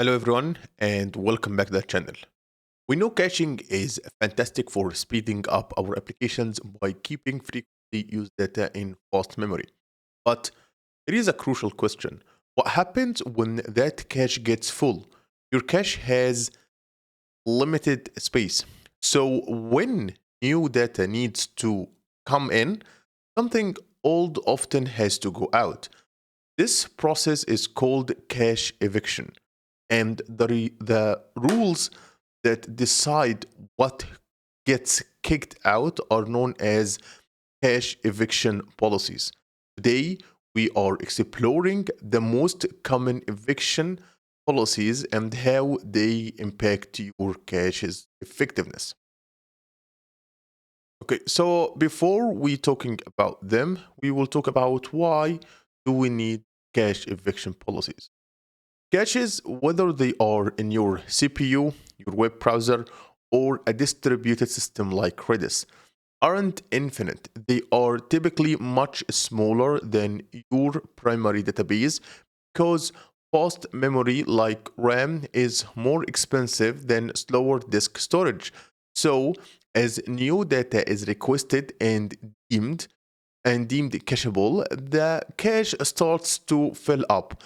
Hello everyone and welcome back to the channel. We know caching is fantastic for speeding up our applications by keeping frequently used data in fast memory. But there is a crucial question. What happens when that cache gets full? Your cache has limited space. So when new data needs to come in, something old often has to go out. This process is called cache eviction, and the rules that decide what gets kicked out are known as cache eviction policies. Today, we are exploring the most common eviction policies and how they impact your cache's effectiveness. Okay, so before we talking about them, we will talk about why do we need cache eviction policies. Caches, whether they are in your CPU, your web browser, or a distributed system like Redis, aren't infinite. They are typically much smaller than your primary database because fast memory like RAM is more expensive than slower disk storage. So, as new data is requested and deemed cacheable, the cache starts to fill up.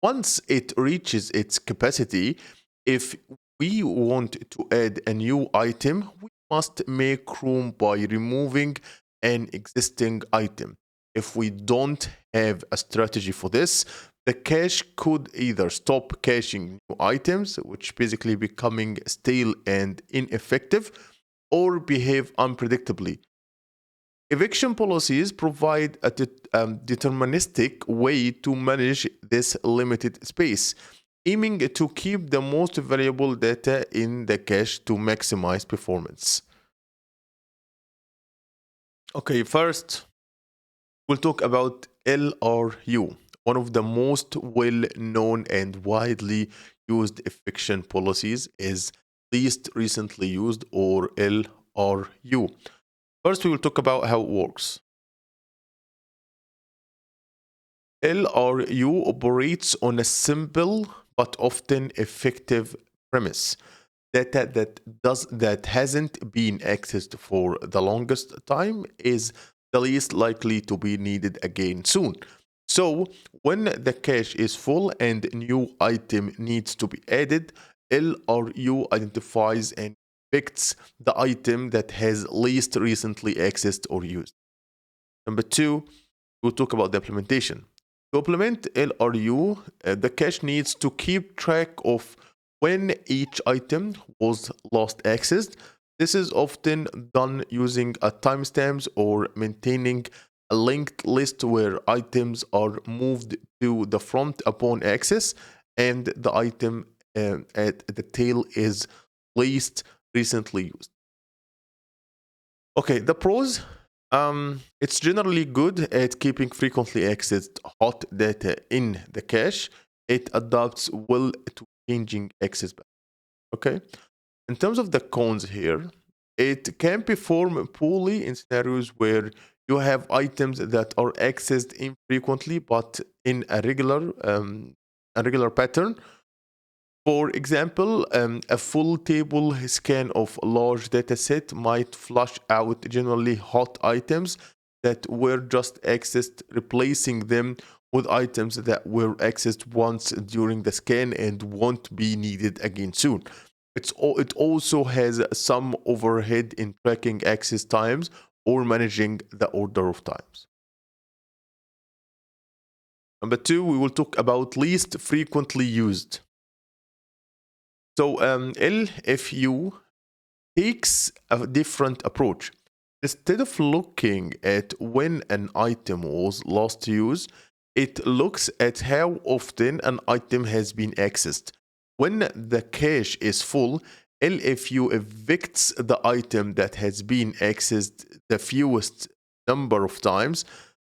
Once it reaches its capacity, if we want to add a new item, we must make room by removing an existing item. If we don't have a strategy for this, the cache could either stop caching new items, which basically becoming stale and ineffective, or behave unpredictably. Eviction policies provide a deterministic way to manage this limited space, aiming to keep the most valuable data in the cache to maximize performance. Okay, first, we'll talk about LRU, one of the most well known and widely used eviction policies is least recently used or LRU. First, we will talk about how it works. LRU operates on a simple but often effective premise. Data that hasn't been accessed for the longest time is the least likely to be needed again soon. So, when the cache is full and a new item needs to be added, LRU identifies and picks the item that has least recently accessed or used. Number two, we'll talk about the implementation. To implement LRU, the cache needs to keep track of when each item was last accessed. This is often done using a timestamps or maintaining a linked list where items are moved to the front upon access and the item at the tail is least recently used. Okay, the pros. It's generally good at keeping frequently accessed hot data in the cache. It adapts well to changing access. Okay. In terms of the cons here, it can perform poorly in scenarios where you have items that are accessed infrequently but in a regular pattern. For example, a full table scan of a large dataset might flush out generally hot items that were just accessed, replacing them with items that were accessed once during the scan and won't be needed again soon. It also has some overhead in tracking access times or managing the order of times. Number two, we will talk about least frequently used. So LFU takes a different approach. Instead of looking at when an item was last used, it looks at how often an item has been accessed. When the cache is full, LFU evicts the item that has been accessed the fewest number of times.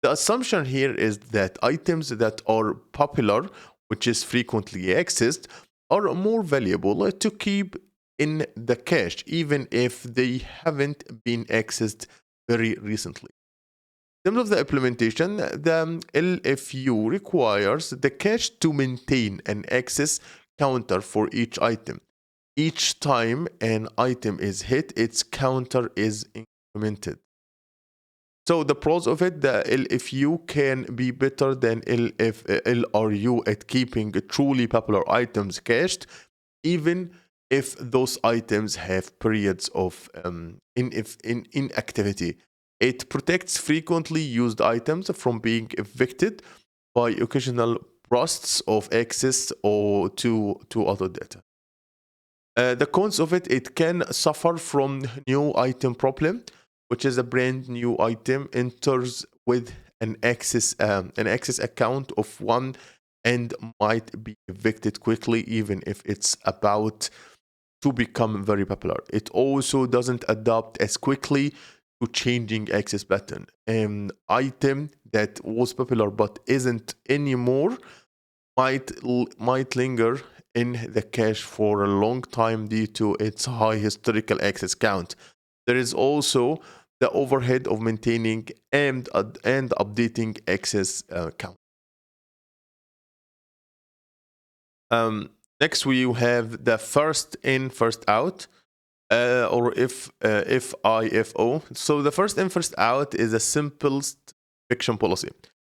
The assumption here is that items that are popular, which is frequently accessed, are more valuable to keep in the cache, even if they haven't been accessed very recently. In terms of the implementation, the LFU requires the cache to maintain an access counter for each item. Each time an item is hit, its counter is incremented. So the pros of it, the LFU can be better than LRU at keeping truly popular items cached, even if those items have periods of inactivity. It protects frequently used items from being evicted by occasional bursts of access or to other data. The cons of it, it can suffer from new item problem, which is a brand new item enters with an access account of one and might be evicted quickly, even if it's about to become very popular. It also doesn't adapt as quickly to changing access pattern. An item that was popular but isn't anymore might linger in the cache for a long time due to its high historical access count. There is also the overhead of maintaining and updating access count. Next, we have the first in, first out, or if FIFO. So the first in, first out is the simplest eviction policy.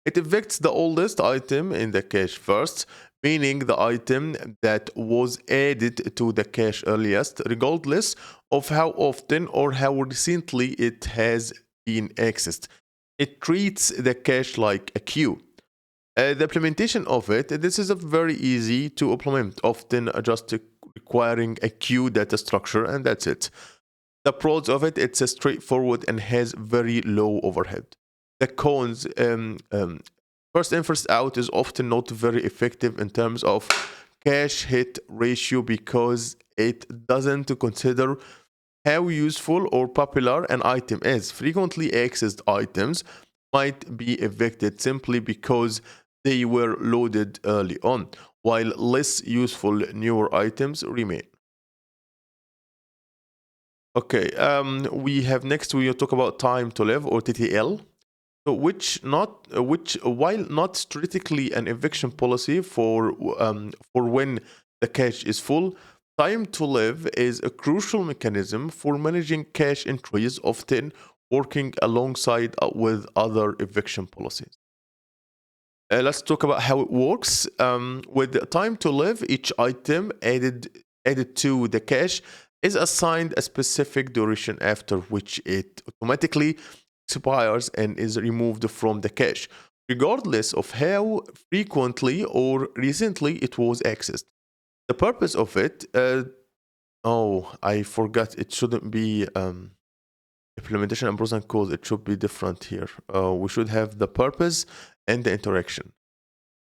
It evicts the oldest item in the cache first, meaning the item that was added to the cache earliest, regardless of how often or how recently it has been accessed. It treats the cache like a queue. The implementation of it, this is a very easy to implement, often just requiring a queue data structure, and that's it. The pros of it, it's a straightforward and has very low overhead. The cons, first in, first out is often not very effective in terms of cache hit ratio because it doesn't consider how useful or popular an item is. Frequently accessed items might be evicted simply because they were loaded early on, while less useful newer items remain. Okay, we have next we will talk about time to live or TTL. So which while not strictly an eviction policy for when the cache is full, time to live is a crucial mechanism for managing cache entries, often working alongside with other eviction policies. Let's talk about how it works. With the time to live, each item added to the cache is assigned a specific duration after which it automatically expires and is removed from the cache, regardless of how frequently or recently it was accessed. The purpose of it, oh, I forgot, it shouldn't be implementation and pros and cons, it should be different here. We should have the purpose and the interaction.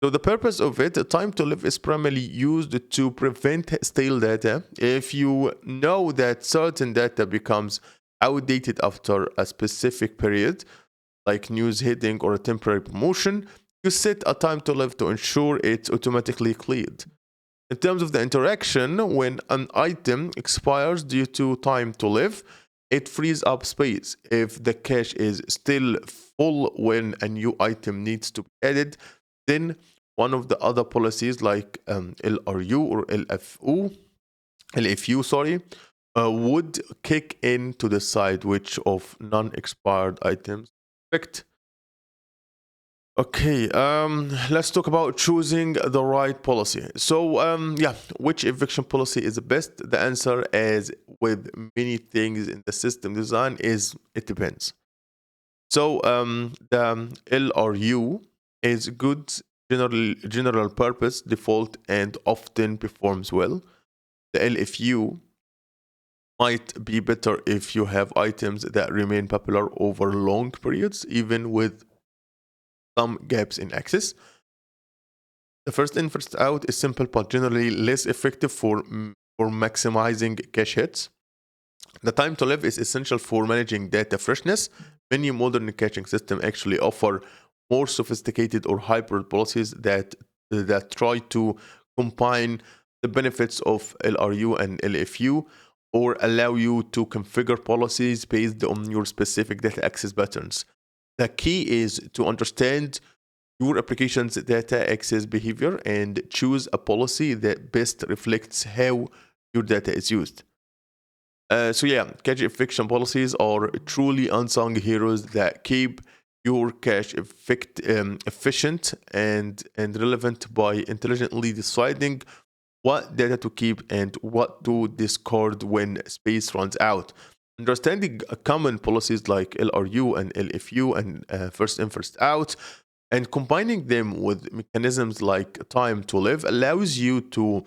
So the purpose of it, time to live, is primarily used to prevent stale data. If you know that certain data becomes outdated after a specific period, like news heading or a temporary promotion, you set a time to live to ensure it's automatically cleared. In terms of the interaction, when an item expires due to time to live, it frees up space. If the cache is still full when a new item needs to be added, then one of the other policies like LRU or LFU, sorry, would kick in to decide which of non-expired items evict. Okay, let's talk about choosing the right policy. So, yeah, which eviction policy is the best? The answer, as with many things in the system design, is it depends. So, the LRU is good general purpose default and often performs well. The LFU might be better if you have items that remain popular over long periods, even with some gaps in access. The first in, first out is simple but generally less effective for maximizing cache hits. The time to live is essential for managing data freshness. Many modern caching systems actually offer more sophisticated or hybrid policies that try to combine the benefits of LRU and LFU or allow you to configure policies based on your specific data access patterns. The key is to understand your application's data access behavior and choose a policy that best reflects how your data is used. So yeah, cache eviction policies are truly unsung heroes that keep your cache efficient and relevant by intelligently deciding what data to keep and what to discard when space runs out. Understanding common policies like LRU and LFU and first in, first out, and combining them with mechanisms like time to live allows you to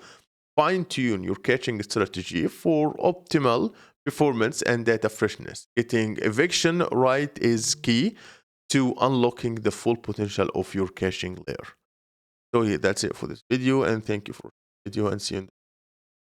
fine tune your caching strategy for optimal performance and data freshness. Getting eviction right is key to unlocking the full potential of your caching layer. So yeah, that's it for this video, and thank you for the video, and see you in